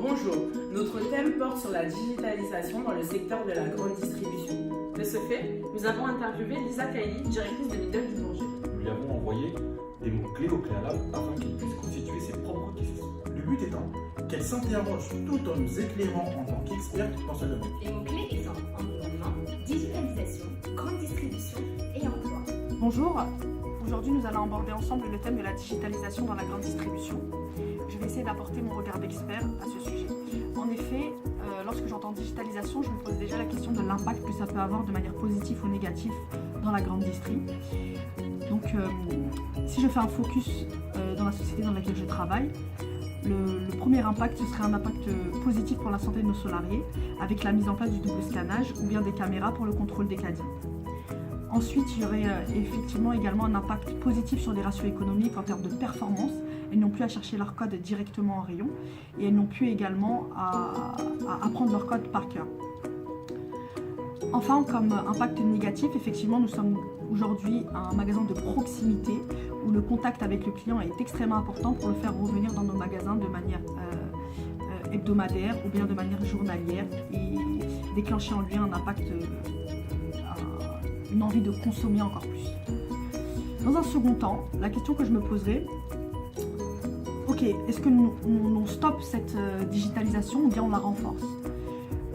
Bonjour, notre thème porte sur la digitalisation dans le secteur de la grande distribution. De ce fait, nous avons interviewé Lisa Kaili, directrice de Lidl du Bourget. Nous lui avons envoyé des mots-clés au préalable afin qu'elle puisse constituer ses propres questions. Le but étant qu'elle s'interroge tout en nous éclairant en tant qu'experte dans ce domaine. Les mots-clés étant environnement, digitalisation, grande distribution et emploi. Bonjour, aujourd'hui nous allons aborder ensemble le thème de la digitalisation dans la grande distribution. Je vais essayer d'apporter mon regard d'expert à ce sujet. En effet, lorsque j'entends digitalisation, je me pose déjà la question de l'impact que ça peut avoir de manière positive ou négative dans la grande distri. Donc, si je fais un focus dans la société dans laquelle je travaille, le premier impact, ce serait un impact positif pour la santé de nos salariés, avec la mise en place du double scannage ou bien des caméras pour le contrôle des caddies. Ensuite, il y aurait effectivement également un impact positif sur les ratios économiques en termes de performance. Elles n'ont plus à chercher leur code directement en rayon et elles n'ont plus également à apprendre leur code par cœur. Enfin, comme impact négatif, effectivement, nous sommes aujourd'hui un magasin de proximité où le contact avec le client est extrêmement important pour le faire revenir dans nos magasins de manière hebdomadaire ou bien de manière journalière et déclencher en lui un impact, une envie de consommer encore plus. Dans un second temps, la question que je me poserai, ok, est-ce que on stoppe cette digitalisation ou bien on la renforce?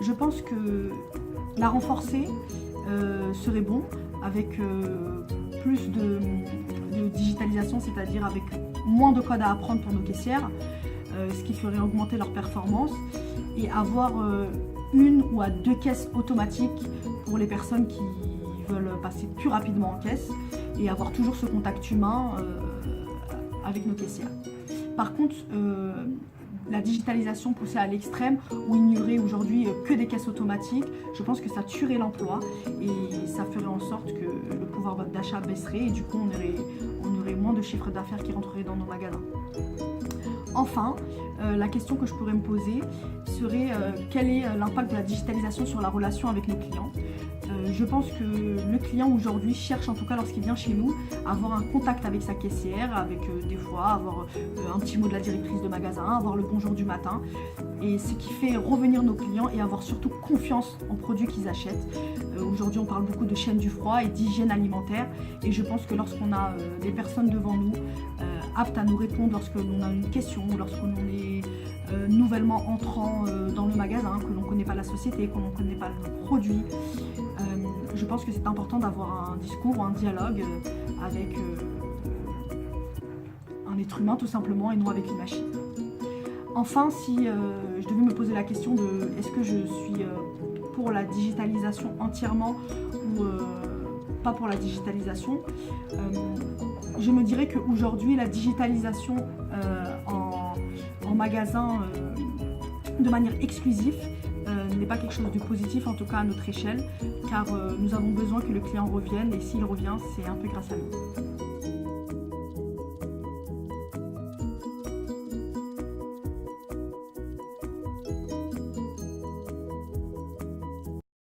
Je pense que la renforcer serait bon avec plus de digitalisation, c'est-à-dire avec moins de codes à apprendre pour nos caissières, ce qui ferait augmenter leur performance et avoir une ou à deux caisses automatiques pour les personnes qui veulent passer plus rapidement en caisse et avoir toujours ce contact humain avec nos caissières. Par contre, la digitalisation poussée à l'extrême, où il n'y aurait aujourd'hui que des caisses automatiques, je pense que ça tuerait l'emploi et ça ferait en sorte que le pouvoir d'achat baisserait et du coup on aurait moins de chiffre d'affaires qui rentrerait dans nos magasins. Enfin, la question que je pourrais me poser serait quel est l'impact de la digitalisation sur la relation avec nos clients. Je pense que le client aujourd'hui cherche, en tout cas lorsqu'il vient chez nous, à avoir un contact avec sa caissière, avec des fois avoir un petit mot de la directrice de magasin, avoir le bonjour du matin. Et ce qui fait revenir nos clients et avoir surtout confiance en produits qu'ils achètent. Aujourd'hui, on parle beaucoup de chaîne du froid et d'hygiène alimentaire. Et je pense que lorsqu'on a des personnes devant nous, aptes à nous répondre lorsque l'on a une question, lorsque l'on est nouvellement entrant dans le magasin, que l'on ne connaît pas la société, que l'on ne connaît pas le produit, je pense que c'est important d'avoir un discours ou un dialogue avec un être humain tout simplement et non avec une machine. Enfin, si je devais me poser la question de est-ce que je suis pour la digitalisation entièrement ou pas pour la digitalisation, je me dirais qu'aujourd'hui la digitalisation en magasin de manière exclusive n'est pas quelque chose de positif, en tout cas à notre échelle, car nous avons besoin que le client revienne et s'il revient, c'est un peu grâce à nous.